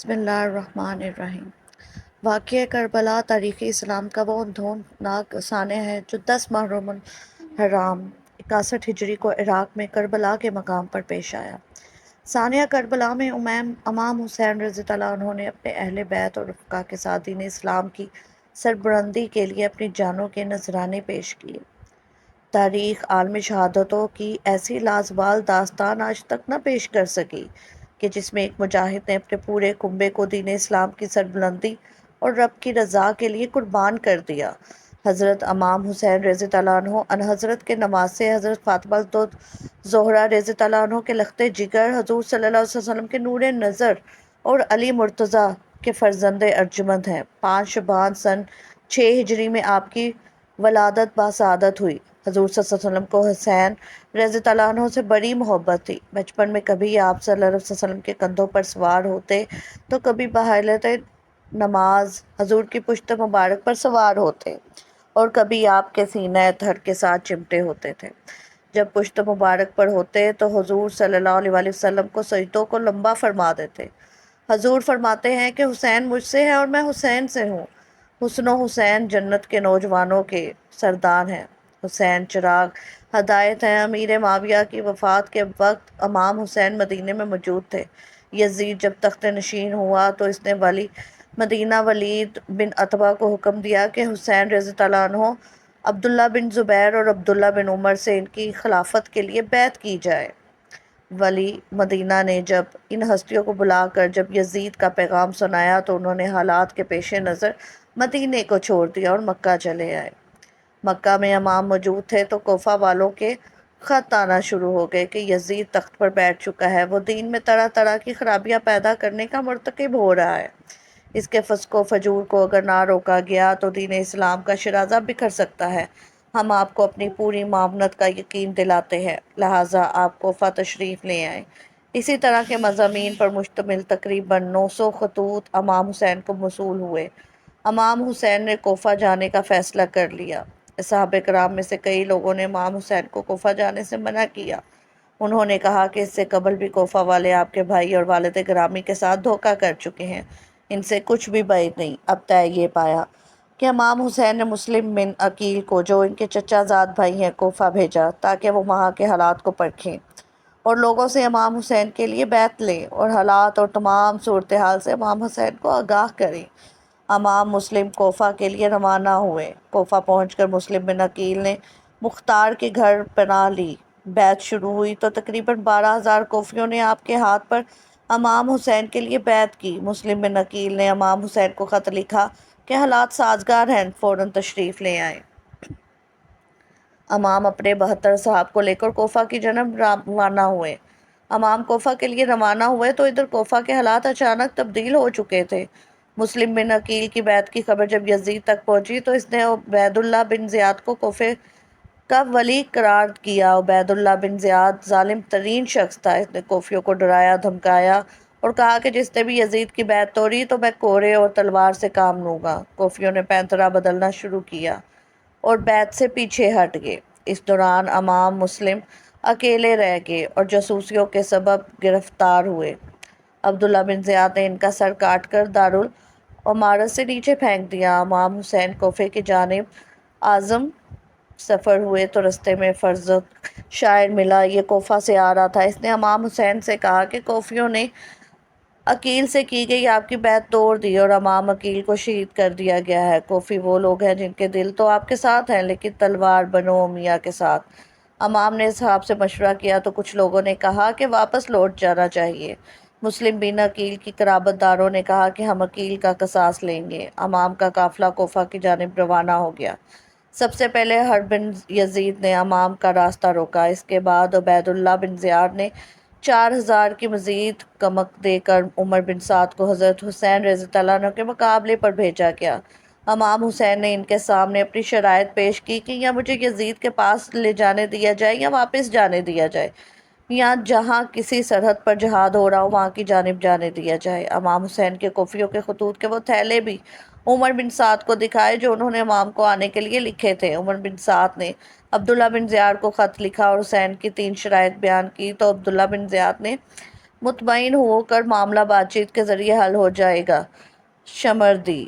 بسم اللہ الرحمن الرحیم۔ واقعہ کربلا تاریخ اسلام کا وہ اندھوناک سانحہ ہے جو 10 محرم الحرام 61 ہجری کو عراق میں کربلا کے مقام پر پیش آیا۔ سانحہ کربلا میں امام حسین رضی اللہ عنہ نے اپنے اہل بیت اور رفقا کے ساتھ دین اسلام کی سربلندی کے لیے اپنی جانوں کے نذرانے پیش کیے۔ تاریخ عالمی شہادتوں کی ایسی لازوال داستان آج تک نہ پیش کر سکی کہ جس میں ایک مجاہد نے اپنے پورے کنبے کو دین اسلام کی سربلندی اور رب کی رضا کے لیے قربان کر دیا۔ حضرت امام حسین رضی اللہ عنہ حضرت کے نواسے حضرت فاطمہ زہرا رضی اللہ عنہ کے لخت جگر، حضور صلی اللہ علیہ وسلم کے نور نظر اور علی مرتضیٰ کے فرزند ارجمند ہیں۔ 5 شعبان سن 6 ہجری میں آپ کی ولادت بسعادت ہوئی۔ حضور صلی اللہ علیہ وسلم کو حسین رضی اللہ عنہ سے بڑی محبت تھی۔ بچپن میں کبھی آپ صلی اللہ علیہ وسلم کے کندھوں پر سوار ہوتے تو کبھی بحالت نماز حضور کی پشت مبارک پر سوار ہوتے اور کبھی آپ کے سینہ اطہر کے ساتھ چمٹے ہوتے تھے۔ جب پشت مبارک پر ہوتے تو حضور صلی اللہ علیہ وسلم کو سجدوں کو لمبا فرما دیتے۔ حضور فرماتے ہیں کہ حسین مجھ سے ہے اور میں حسین سے ہوں۔ حسن و حسین جنت کے نوجوانوں کے سردار ہیں۔ حسین چراغ ہدایت ہیں۔ امیر معاویہ کی وفات کے وقت امام حسین مدینے میں موجود تھے۔ یزید جب تخت نشین ہوا تو اس نے ولی مدینہ ولید بن عتبہ کو حکم دیا کہ حسین رضی اللہ عنہ عبداللہ بن زبیر اور عبداللہ بن عمر سے ان کی خلافت کے لیے بیعت کی جائے۔ ولی مدینہ نے جب ان ہستیوں کو بلا کر جب یزید کا پیغام سنایا تو انہوں نے حالات کے پیش نظر مدینے کو چھوڑ دیا اور مکہ چلے آئے۔ مکہ میں امام موجود تھے تو کوفہ والوں کے خط آنا شروع ہو گئے کہ یزید تخت پر بیٹھ چکا ہے، وہ دین میں طرح طرح کی خرابیاں پیدا کرنے کا مرتکب ہو رہا ہے، اس کے فسق و فجور کو اگر نہ روکا گیا تو دین اسلام کا شرازہ بکھر سکتا ہے۔ ہم آپ کو اپنی پوری معاونت کا یقین دلاتے ہیں، لہٰذا آپ کوفہ تشریف لے آئیں۔ اسی طرح کے مضامین پر مشتمل تقریباً 900 خطوط امام حسین کو موصول ہوئے۔ امام حسین نے کوفہ جانے کا فیصلہ کر لیا۔ صحابہ کرام میں سے کئی لوگوں نے امام حسین کو کوفہ جانے سے منع کیا۔ انہوں نے کہا کہ اس سے قبل بھی کوفہ والے آپ کے بھائی اور والد گرامی کے ساتھ دھوکہ کر چکے ہیں، ان سے کچھ بھی بعید نہیں۔ اب طے یہ پایا کہ امام حسین نے مسلم بن عقیل کو جو ان کے چچا زاد بھائی ہیں کوفہ بھیجا تاکہ وہ وہاں کے حالات کو پرکھیں اور لوگوں سے امام حسین کے لیے بیعت لیں اور حالات اور تمام صورتحال سے امام حسین کو آگاہ کریں۔ امام مسلم کوفہ کے لیے روانہ ہوئے۔ کوفہ پہنچ کر مسلم بن عقیل نے مختار کے گھر پناہ لی۔ بیعت شروع ہوئی تو تقریباً 12,000 کوفیوں نے آپ کے ہاتھ پر امام حسین کے لیے بیعت کی۔ مسلم بن عقیل نے امام حسین کو خط لکھا کہ حالات سازگار ہیں، فوراً تشریف لے آئیں۔ امام اپنے 72 صحاب کو لے کر کوفہ کی جانب روانہ ہوئے۔ امام کوفہ کے لیے روانہ ہوئے تو ادھر کوفہ کے حالات اچانک تبدیل ہو چکے تھے۔ مسلم بن عقیل کی بیعت کی خبر جب یزید تک پہنچی تو اس نے عبید اللہ بن زیاد کو کوفے کا ولی قرار کیا۔ عبید اللہ بن زیاد ظالم ترین شخص تھا۔ اس نے کوفیوں کو ڈرایا دھمکایا اور کہا کہ جس نے بھی یزید کی بیعت توڑی تو میں کورے اور تلوار سے کام لوں گا۔ کوفیوں نے پینترا بدلنا شروع کیا اور بیعت سے پیچھے ہٹ گئے۔ اس دوران امام مسلم اکیلے رہ گئے اور جاسوسیوں کے سبب گرفتار ہوئے۔ عبداللہ بن زیاد نے ان کا سر کاٹ کر دارالعمارت سے نیچے پھینک دیا۔ امام حسین کوفے کی جانب عازم سفر ہوئے تو رستے میں فرزدق شاعر ملا۔ یہ کوفہ سے آ رہا تھا۔ اس نے امام حسین سے کہا کہ کوفیوں نے عقیل سے کی گئی آپ کی بیعت توڑ دی اور امام عقیل کو شہید کر دیا گیا ہے۔ کوفی وہ لوگ ہیں جن کے دل تو آپ کے ساتھ ہیں لیکن تلوار بنو امیہ کے ساتھ۔ امام نے اصحاب سے مشورہ کیا تو کچھ لوگوں نے کہا کہ واپس لوٹ جانا چاہیے۔ مسلم بن عقیل کی قرابت داروں نے کہا کہ ہم عقیل کا قصاص لیں گے۔ امام کا قافلہ کوفہ کی جانب روانہ ہو گیا۔ سب سے پہلے حرب بن یزید نے امام کا راستہ روکا۔ اس کے بعد عبید اللہ بن زیاد نے 4,000 کی مزید کمک دے کر عمر بن سعد کو حضرت حسین رضی اللہ عنہ کے مقابلے پر بھیجا گیا۔ امام حسین نے ان کے سامنے اپنی شرائط پیش کی کہ یا مجھے یزید کے پاس لے جانے دیا جائے یا واپس جانے دیا جائے، یا جہاں کسی سرحد پر جہاد ہو رہا ہو وہاں کی جانب جانے دیا جائے۔ امام حسین کے کوفیوں کے خطوط کے وہ تھیلے بھی عمر بن سعد کو دکھائے جو انہوں نے امام کو آنے کے لیے لکھے تھے۔ عمر بن سعد نے عبداللہ بن زیاد کو خط لکھا اور حسین کی 3 شرائط بیان کی تو عبداللہ بن زیاد نے مطمئن ہو کر معاملہ بات چیت کے ذریعے حل ہو جائے گا۔ شمردی،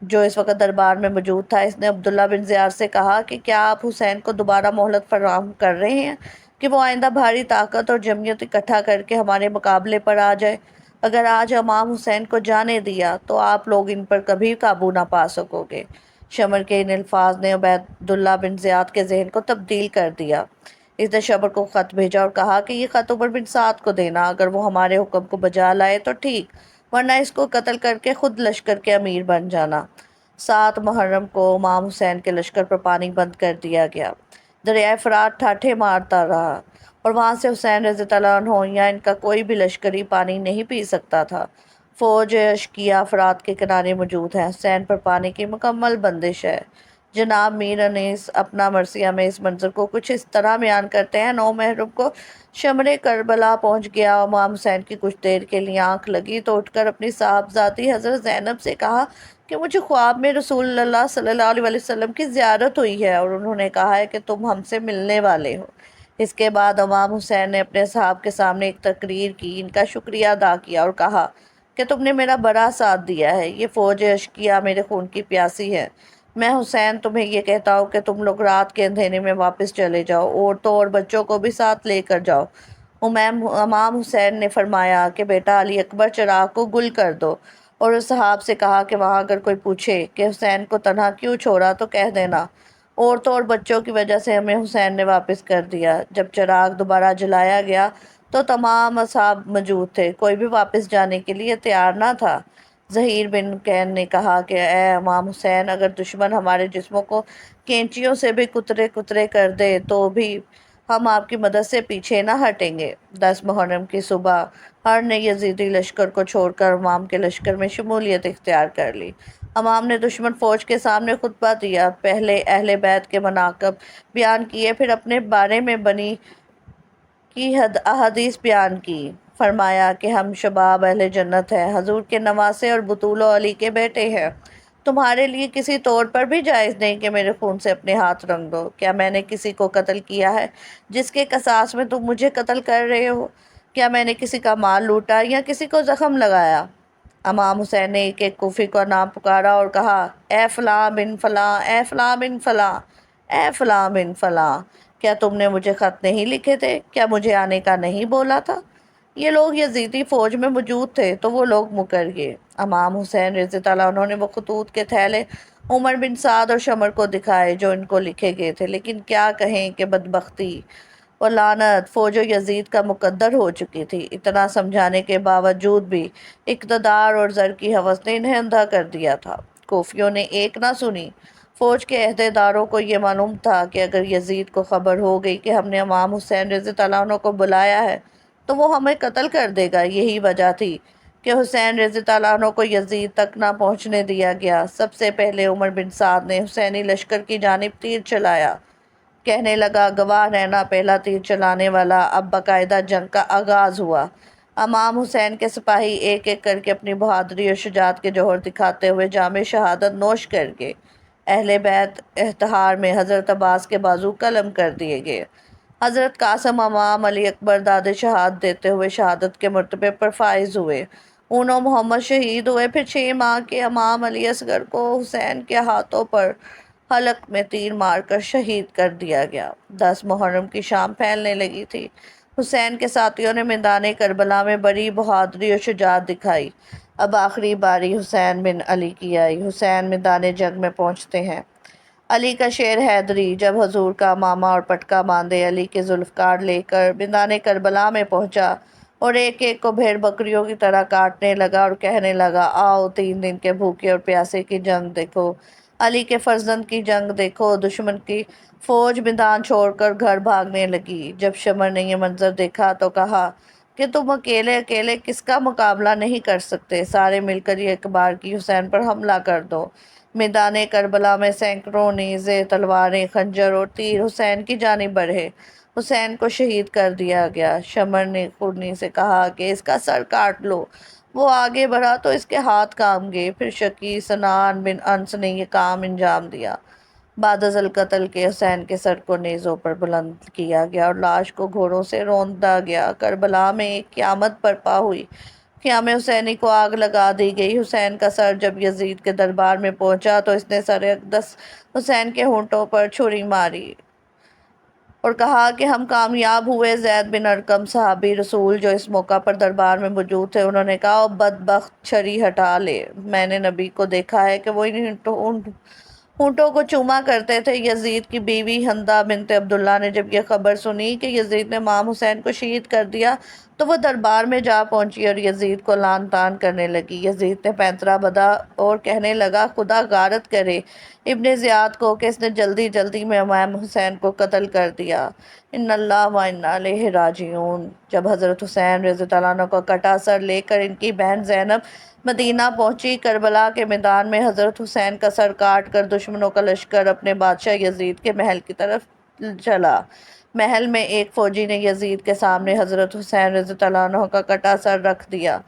جو اس وقت دربار میں موجود تھا، اس نے عبداللہ بن زیاد سے کہا کہ کیا آپ حسین کو دوبارہ مہلت فراہم کر رہے ہیں کہ وہ آئندہ بھاری طاقت اور جمعیت اکٹھا کر کے ہمارے مقابلے پر آ جائے؟ اگر آج امام حسین کو جانے دیا تو آپ لوگ ان پر کبھی قابو نہ پا سکو گے۔ شمر کے ان الفاظ نے عبیداللہ بن زیاد کے ذہن کو تبدیل کر دیا۔ اس نے شمر کو خط بھیجا اور کہا کہ یہ خط عمر بن سعد کو دینا، اگر وہ ہمارے حکم کو بجا لائے تو ٹھیک، ورنہ اس کو قتل کر کے خود لشکر کے امیر بن جانا۔ 7 محرم کو امام حسین کے لشکر پر پانی بند کر دیا گیا۔ دریائے فرات ٹھاٹھے مارتا رہا اور وہاں سے حسین رضی اللہ عنہ یا ان کا کوئی بھی لشکری پانی نہیں پی سکتا تھا۔ فوج اشکیا فرات کے کنارے موجود ہے۔ حسین پر پانی کی مکمل بندش ہے۔ جناب میر انیس اپنا مرثیہ میں اس منظر کو کچھ اس طرح بیان کرتے ہیں: 9 محرم کو شمر کربلا پہنچ گیا۔ امام حسین کی کچھ دیر کے لیے آنکھ لگی تو اٹھ کر اپنی صاحبزادی حضرت زینب سے کہا کہ مجھے خواب میں رسول اللہ صلی اللہ علیہ وسلم کی زیارت ہوئی ہے اور انہوں نے کہا ہے کہ تم ہم سے ملنے والے ہو۔ اس کے بعد امام حسین نے اپنے اصحاب کے سامنے ایک تقریر کی، ان کا شکریہ ادا کیا اور کہا کہ تم نے میرا بڑا ساتھ دیا ہے۔ یہ فوج اشکیا میرے خون کی پیاسی ہے۔ میں حسین تمہیں یہ کہتا ہوں کہ تم لوگ رات کے اندھیرے میں واپس چلے جاؤ، عورتوں اور بچوں کو بھی ساتھ لے کر جاؤ۔ امام حسین نے فرمایا کہ بیٹا علی اکبر، چراغ کو گل کر دو، اور اس صحاب سے کہا کہ وہاں اگر کوئی پوچھے کہ حسین کو تنہا کیوں چھوڑا تو کہہ دینا عورتوں اور بچوں کی وجہ سے ہمیں حسین نے واپس کر دیا۔ جب چراغ دوبارہ جلایا گیا تو تمام اصحاب موجود تھے، کوئی بھی واپس جانے کے لیے تیار نہ تھا۔ زہیر بن کین نے کہا کہ اے امام حسین، اگر دشمن ہمارے جسموں کو کینچیوں سے بھی کترے کترے کر دے تو بھی ہم آپ کی مدد سے پیچھے نہ ہٹیں گے۔ 10 محرم کی صبح ہر نے یزیدی لشکر کو چھوڑ کر امام کے لشکر میں شمولیت اختیار کر لی۔ امام نے دشمن فوج کے سامنے خطبہ دیا، پہلے اہل بیت کے مناقب بیان کیے، پھر اپنے بارے میں بنی کی احادیث بیان کی۔ فرمایا کہ ہم شباب اہل جنت ہیں، حضور کے نواسے اور بطول و علی کے بیٹے ہیں۔ تمہارے لیے کسی طور پر بھی جائز نہیں کہ میرے خون سے اپنے ہاتھ رنگ دو۔ کیا میں نے کسی کو قتل کیا ہے جس کے قصاص میں تم مجھے قتل کر رہے ہو؟ کیا میں نے کسی کا مال لوٹا یا کسی کو زخم لگایا؟ امام حسین نے ایک ایک کوفی کا نام پکارا اور کہا، اے فلاں بن فلاں، اے فلاں بن فلاں، اے فلاں بن فلاں، کیا تم نے مجھے خط نہیں لکھے تھے؟ کیا مجھے آنے کا نہیں بولا تھا؟ یہ لوگ یزیدی فوج میں موجود تھے تو وہ لوگ مکر گئے۔ امام حسین رضی اللہ عنہ نے وہ خطوط کے تھیلے عمر بن سعد اور شمر کو دکھائے جو ان کو لکھے گئے تھے، لیکن کیا کہیں کہ بدبختی و لعنت فوج و یزید کا مقدر ہو چکی تھی۔ اتنا سمجھانے کے باوجود بھی اقتدار اور زر کی ہوس نے انہیں اندھا کر دیا تھا۔ کوفیوں نے ایک نہ سنی۔ فوج کے عہدیداروں کو یہ معلوم تھا کہ اگر یزید کو خبر ہو گئی کہ ہم نے امام حسین رضی اللہ عنہ کو بلایا ہے تو وہ ہمیں قتل کر دے گا۔ یہی وجہ تھی کہ حسین رضی اللہ عنہ کو یزید تک نہ پہنچنے دیا گیا۔ سب سے پہلے عمر بن سعد نے حسینی لشکر کی جانب تیر چلایا۔ کہنے لگا، گواہ رہنا، پہلا تیر چلانے والا۔ اب باقاعدہ جنگ کا آغاز ہوا۔ امام حسین کے سپاہی ایک ایک کر کے اپنی بہادری اور شجاعت کے جوہر دکھاتے ہوئے جام شہادت نوش کر گئے۔ اہل بیت احتحار میں حضرت عباس کے بازو قلم کر دیے گئے۔ حضرت قاسم امام علی اکبر داد شہادت دیتے ہوئے شہادت کے مرتبے پر فائز ہوئے۔ اونوں محمد شہید ہوئے۔ پھر 6 ماہ کے امام علی اصغر کو حسین کے ہاتھوں پر حلق میں تیر مار کر شہید کر دیا گیا۔ 10 محرم کی شام پھیلنے لگی تھی۔ حسین کے ساتھیوں نے میدان کربلا میں بڑی بہادری اور شجاعت دکھائی۔ اب آخری باری حسین بن علی کی آئی۔ حسین میدان جنگ میں پہنچتے ہیں۔ علی کا شیر حیدری جب حضور کا امامہ اور پٹکا باندھے علی کے ذوالفقار لے کر میدان کربلا میں پہنچا اور ایک ایک کو بھیڑ بکریوں کی طرح کاٹنے لگا اور کہنے لگا، آؤ 3 دن کے بھوکے اور پیاسے کی جنگ دیکھو، علی کے فرزند کی جنگ دیکھو۔ دشمن کی فوج میدان چھوڑ کر گھر بھاگنے لگی۔ جب شمر نے یہ منظر دیکھا تو کہا کہ تم اکیلے اکیلے کس کا مقابلہ نہیں کر سکتے، سارے مل کر ایک بار کی حسین پر حملہ کر دو۔ میدان کربلا میں سینکڑوں نیزے، تلواریں، خنجر اور تیر حسین کی جانب بڑھے۔ حسین کو شہید کر دیا گیا۔ شمر نے خونی سے کہا کہ اس کا سر کاٹ لو۔ وہ آگے بڑھا تو اس کے ہاتھ کام گئے۔ پھر شقی سنان بن انس نے یہ کام انجام دیا۔ بعد از القتل کے حسین کے سر کو نیزوں پر بلند کیا گیا اور لاش کو گھوڑوں سے روندا گیا۔ کربلا میں ایک قیامت برپا ہوئی۔ خیام حسینی کو آگ لگا دی گئی۔ حسین کا سر جب یزید کے دربار میں پہنچا تو اس نے سر اقدس حسین کے ہونٹوں پر چھری ماری اور کہا کہ ہم کامیاب ہوئے۔ زید بن ارقم صحابی رسول جو اس موقع پر دربار میں موجود تھے، انہوں نے کہا، او بدبخت، چھری ہٹا لے، میں نے نبی کو دیکھا ہے کہ وہ ان ہونٹوں کو چوما کرتے تھے۔ یزید کی بیوی حندہ بنت عبداللہ نے جب یہ خبر سنی کہ یزید نے امام حسین کو شہید کر دیا تو وہ دربار میں جا پہنچی اور یزید کو لعن طعن کرنے لگی۔ یزید نے پینترا بدھا اور کہنے لگا، خدا غارت کرے ابن زیاد کو کہ اس نے جلدی جلدی میں امام حسین کو قتل کر دیا۔ ان اللہ و انا الیہ راجعون۔ جب حضرت حسین رضی اللہ عنہ کو کٹا سر لے کر ان کی بہن زینب مدینہ پہنچی، کربلا کے میدان میں حضرت حسین کا سر کاٹ کر دشمنوں کا لشکر اپنے بادشاہ یزید کے محل کی طرف چلا۔ محل میں ایک فوجی نے یزید کے سامنے حضرت حسین رضی اللہ عنہ کا کٹا سر رکھ دیا۔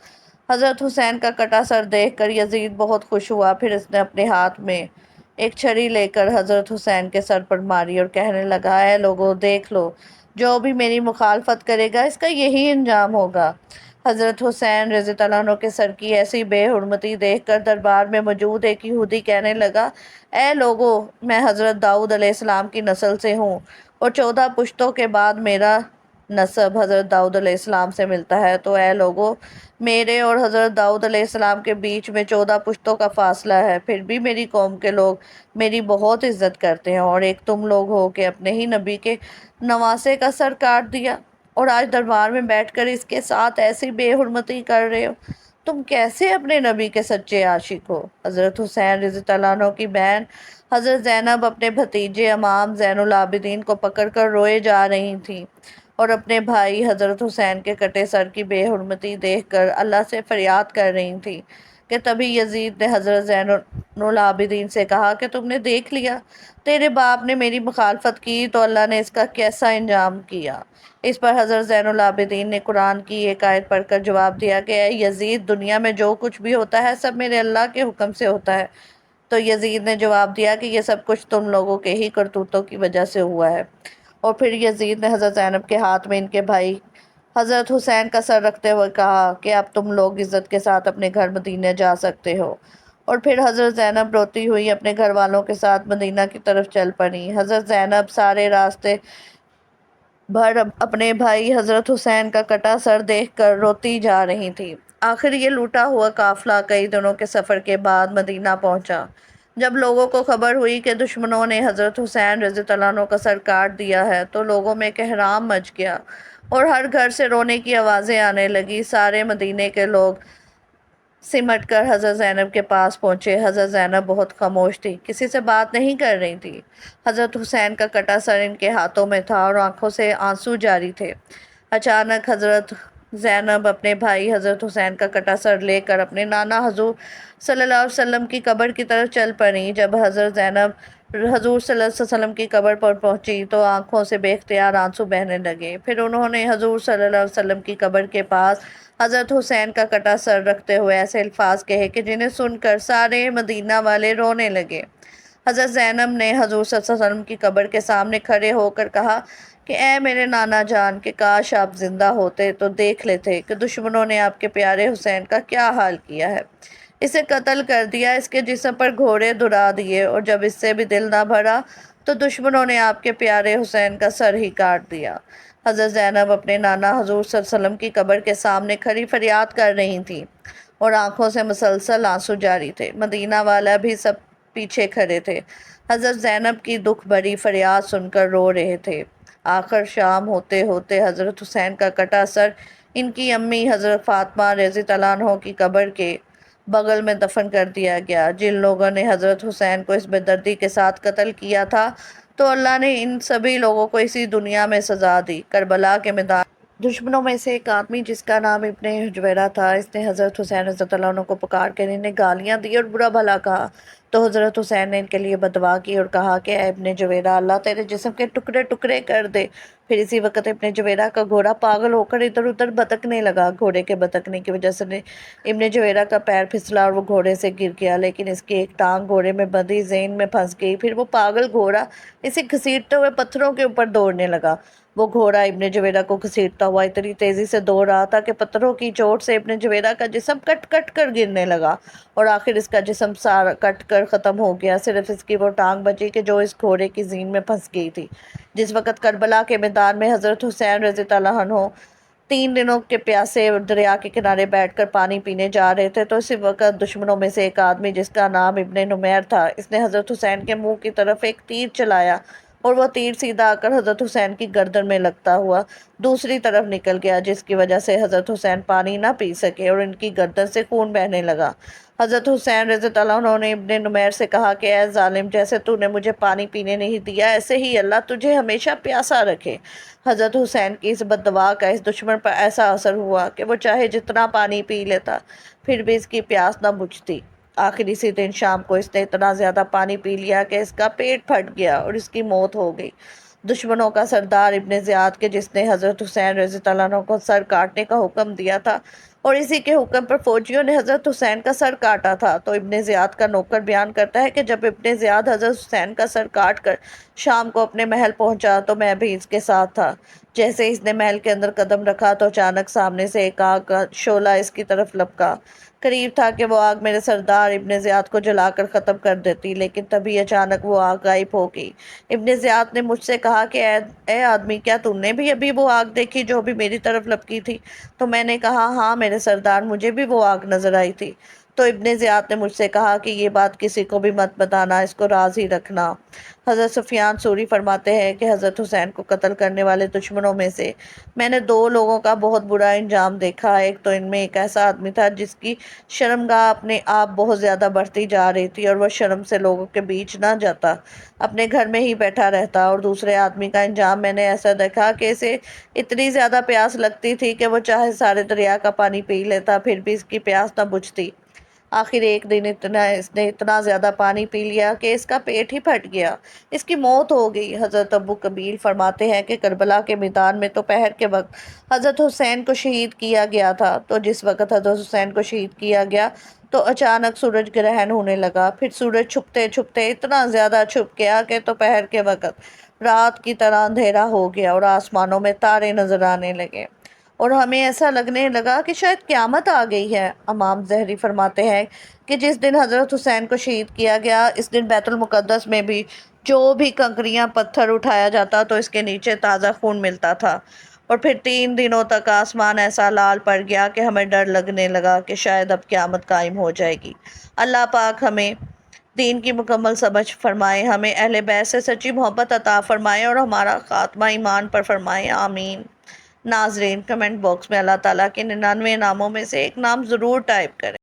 حضرت حسین کا کٹا سر دیکھ کر یزید بہت خوش ہوا، پھر اس نے اپنے ہاتھ میں ایک چھری لے کر حضرت حسین کے سر پر ماری اور کہنے لگا، اے لوگو، دیکھ لو، جو بھی میری مخالفت کرے گا اس کا یہی انجام ہوگا۔ حضرت حسین رضی اللہ عنہ کے سر کی ایسی بے حرمتی دیکھ کر دربار میں موجود ایک یہودی کہنے لگا، اے لوگو، میں حضرت داؤد علیہ السلام کی نسل سے ہوں اور 14 پشتوں کے بعد میرا نسب حضرت داؤد علیہ السلام سے ملتا ہے، تو اے لوگو، میرے اور حضرت داؤد علیہ السلام کے بیچ میں 14 پشتوں کا فاصلہ ہے، پھر بھی میری قوم کے لوگ میری بہت عزت کرتے ہیں، اور ایک تم لوگ ہو کہ اپنے ہی نبی کے نواسے کا سر کاٹ دیا اور آج دربار میں بیٹھ کر اس کے ساتھ ایسی بے حرمتی کر رہے ہو۔ تم کیسے اپنے نبی کے سچے عاشق ہو؟ حضرت حسین رضی اللہ عنہ کی بہن حضرت زینب اپنے بھتیجے امام زین العابدین کو پکڑ کر روئے جا رہی تھیں اور اپنے بھائی حضرت حسین کے کٹے سر کی بے حرمتی دیکھ کر اللہ سے فریاد کر رہی تھیں کہ تبھی یزید نے حضرت زین العابدین سے کہا کہ تم نے دیکھ لیا، تیرے باپ نے میری مخالفت کی تو اللہ نے اس کا کیسا انجام کیا۔ اس پر حضرت زین العابدین نے قرآن کی ایک آیت پڑھ کر جواب دیا کہ اے یزید، دنیا میں جو کچھ بھی ہوتا ہے سب میرے اللہ کے حکم سے ہوتا ہے۔ تو یزید نے جواب دیا کہ یہ سب کچھ تم لوگوں کے ہی کرتوتوں کی وجہ سے ہوا ہے۔ اور پھر یزید نے حضرت زینب کے ہاتھ میں ان کے بھائی حضرت حسین کا سر رکھتے ہوئے کہا کہ اب تم لوگ عزت کے ساتھ اپنے گھر مدینہ جا سکتے ہو۔ اور پھر حضرت زینب روتی ہوئی اپنے گھر والوں کے ساتھ مدینہ کی طرف چل پڑی۔ حضرت زینب سارے راستے بھر اپنے بھائی حضرت حسین کا کٹا سر دیکھ کر روتی جا رہی تھی۔ آخر یہ لوٹا ہوا قافلہ کئی دنوں کے سفر کے بعد مدینہ پہنچا۔ جب لوگوں کو خبر ہوئی کہ دشمنوں نے حضرت حسین رضی اللہ عنہ کا سر کاٹ دیا ہے تو لوگوں میں قہرام مچ گیا اور ہر گھر سے رونے کی آوازیں آنے لگی۔ سارے مدینے کے لوگ سمٹ کر حضرت زینب کے پاس پہنچے۔ حضرت زینب بہت خاموش تھی، کسی سے بات نہیں کر رہی تھی۔ حضرت حسین کا کٹا سر ان کے ہاتھوں میں تھا اور آنکھوں سے آنسو جاری تھے۔ اچانک حضرت زینب اپنے بھائی حضرت حسین کا کٹا سر لے کر اپنے نانا حضور صلی اللہ علیہ وسلم کی قبر کی طرف چل پڑیں۔ جب حضرت زینب حضور صلی اللہ علیہ وسلم کی قبر پر پہنچی تو آنکھوں سے بے اختیار آنسو بہنے لگے۔ پھر انہوں نے حضور صلی اللہ علیہ وسلم کی قبر کے پاس حضرت حسین کا کٹا سر رکھتے ہوئے ایسے الفاظ کہے کہ جنہیں سن کر سارے مدینہ والے رونے لگے۔ حضرت زینب نے حضور صلی اللہ علیہ وسلم کی قبر کے سامنے کھڑے ہو کر کہا کہ اے میرے نانا جان، کہ کاش آپ زندہ ہوتے تو دیکھ لیتے کہ دشمنوں نے آپ کے پیارے حسین کا کیا حال کیا ہے۔ اسے قتل کر دیا، اس کے جسم پر گھوڑے دوڑا دیے، اور جب اس سے بھی دل نہ بھرا تو دشمنوں نے آپ کے پیارے حسین کا سر ہی کاٹ دیا۔ حضرت زینب اپنے نانا حضور صلی اللہ علیہ وسلم کی قبر کے سامنے کھڑی فریاد کر رہی تھیں اور آنکھوں سے مسلسل آنسو جاری تھے۔ مدینہ والا بھی سب پیچھے کھڑے تھے، حضرت زینب کی دکھ بھری فریاد سن کر رو رہے تھے۔ آخر شام ہوتے ہوتے حضرت حسین کا کٹا سر ان کی امی حضرت فاطمہ رضی اللہ عنہ کی قبر کے بغل میں دفن کر دیا گیا۔ جن لوگوں نے حضرت حسین کو اس بے دردی کے ساتھ قتل کیا تھا تو اللہ نے ان سبھی لوگوں کو اسی دنیا میں سزا دی۔ کربلا کے میدان دشمنوں میں سے ایک آدمی جس کا نام ابن حجویرہ تھا، اس نے حضرت حسین رضی اللہ عنہ کو پکار کر انہیں گالیاں دی اور برا بھلا کہا۔ تو حضرت حسین نے ان کے لیے بد دعا کی اور کہا کہ اے ابن حجویرہ، اللہ تیرے جسم کے ٹکڑے ٹکڑے کر دے، پھر اسی وقت ابن جویرہ کا گھوڑا پاگل ہو کر ادھر ادھر بتکنے لگا۔ گھوڑے کے بتکنے کی وجہ سے ابن جویرہ کا پیر پھسلا اور وہ گھوڑے سے گر گیا، لیکن اس کی ایک ٹانگ گھوڑے میں بندھی زین میں پھنس گئی۔ پھر وہ پاگل گھوڑا اسے گھسیٹتے ہوئے پتھروں کے اوپر دوڑنے لگا۔ وہ گھوڑا ابن جویرہ کو گھسیٹتا ہوا اتنی تیزی سے دوڑ رہا تھا کہ پتھروں کی چوٹ سے ابن جویرہ کا جسم کٹ کٹ کر گرنے لگا اور آخر اس کا جسم سارا کٹ کر ختم ہو گیا۔ صرف اس کی وہ ٹانگ بچی کہ جو اس گھوڑے کی زین میں پھنس گئی تھی۔ جس وقت کربلا کے میدان میں حضرت حسین رضی اللہ عنہ 3 دنوں کے پیاسے دریا کے کنارے بیٹھ کر پانی پینے جا رہے تھے تو اسی وقت دشمنوں میں سے ایک آدمی جس کا نام ابن نمیر تھا، اس نے حضرت حسین کے منہ کی طرف ایک تیر چلایا اور وہ تیر سیدھا آ کر حضرت حسین کی گردن میں لگتا ہوا دوسری طرف نکل گیا، جس کی وجہ سے حضرت حسین پانی نہ پی سکے اور ان کی گردن سے خون بہنے لگا۔ حضرت حسین رضی اللہ عنہ نے ابن نمیر سے کہا کہ اے ظالم، جیسے تو نے مجھے پانی پینے نہیں دیا، ایسے ہی اللہ تجھے ہمیشہ پیاسا رکھے۔ حضرت حسین کی اس بد دعا کا اس دشمن پر ایسا اثر ہوا کہ وہ چاہے جتنا پانی پی لیتا پھر بھی اس کی پیاس نہ بجھتی۔ آخر اسی دن شام کو اس نے اتنا زیادہ پانی پی لیا کہ اس کا پیٹ پھٹ گیا اور اس کی موت ہو گئی۔ دشمنوں کا سردار ابن زیاد کے جس نے حضرت حسین رضی اللہ عنہ کو سر کاٹنے کا حکم دیا تھا اور اسی کے حکم پر فوجیوں نے حضرت حسین کا سر کاٹا تھا، تو ابن زیاد کا نوکر بیان کرتا ہے کہ جب ابن زیاد حضرت حسین کا سر کاٹ کر شام کو اپنے محل پہنچا تو میں بھی اس کے ساتھ تھا۔ جیسے اس نے محل کے اندر قدم رکھا تو اچانک سامنے سے ایک آگ کا شعلہ اس کی طرف لپکا۔ قریب تھا کہ وہ آگ میرے سردار ابن زیاد کو جلا کر ختم کر دیتی، لیکن تبھی اچانک وہ آگ غائب ہو گئی۔ ابن زیاد نے مجھ سے کہا کہ اے آدمی، کیا تم نے بھی ابھی وہ آگ دیکھی جو ابھی میری طرف لپکی تھی؟ تو میں نے کہا ہاں میرے سردار، مجھے بھی وہ آگ نظر آئی تھی۔ تو ابن زیاد نے مجھ سے کہا کہ یہ بات کسی کو بھی مت بتانا، اس کو راز ہی رکھنا۔ حضرت سفیان ثوری فرماتے ہیں کہ حضرت حسین کو قتل کرنے والے دشمنوں میں سے میں نے 2 لوگوں کا بہت برا انجام دیکھا۔ ایک تو ان میں ایک ایسا آدمی تھا جس کی شرمگاہ اپنے آپ بہت زیادہ بڑھتی جا رہی تھی اور وہ شرم سے لوگوں کے بیچ نہ جاتا، اپنے گھر میں ہی بیٹھا رہتا، اور دوسرے آدمی کا انجام میں نے ایسا دیکھا کہ اسے اتنی زیادہ پیاس لگتی تھی کہ وہ چاہے سارے دریا کا پانی پی لیتا پھر بھی اس کی پیاس نہ بجھتی۔ آخر ایک دن اس نے اتنا زیادہ پانی پی لیا کہ اس کا پیٹ ہی پھٹ گیا، اس کی موت ہو گئی۔ حضرت ابو قبیل فرماتے ہیں کہ کربلا کے میدان میں دوپہر کے وقت حضرت حسین کو شہید کیا گیا تھا، تو جس وقت حضرت حسین کو شہید کیا گیا تو اچانک سورج گرہن ہونے لگا۔ پھر سورج چھپتے چھپتے اتنا زیادہ چھپ گیا کہ دوپہر کے وقت رات کی طرح اندھیرا ہو گیا اور آسمانوں میں تارے نظر آنے لگے اور ہمیں ایسا لگنے لگا کہ شاید قیامت آ گئی ہے۔ امام ظہری فرماتے ہیں کہ جس دن حضرت حسین کو شہید کیا گیا اس دن بیت المقدس میں بھی جو بھی کنکریاں پتھر اٹھایا جاتا تو اس کے نیچے تازہ خون ملتا تھا، اور پھر 3 دنوں تک آسمان ایسا لال پڑ گیا کہ ہمیں ڈر لگنے لگا کہ شاید اب قیامت قائم ہو جائے گی۔ اللہ پاک ہمیں دین کی مکمل سمجھ فرمائے، ہمیں اہل بیت سے سچی محبت عطا فرمائے اور ہمارا خاتمہ ایمان پر فرمائے، آمین۔ ناظرین، کمنٹ باکس میں اللہ تعالیٰ کے 99 ناموں میں سے ایک نام ضرور ٹائپ کریں۔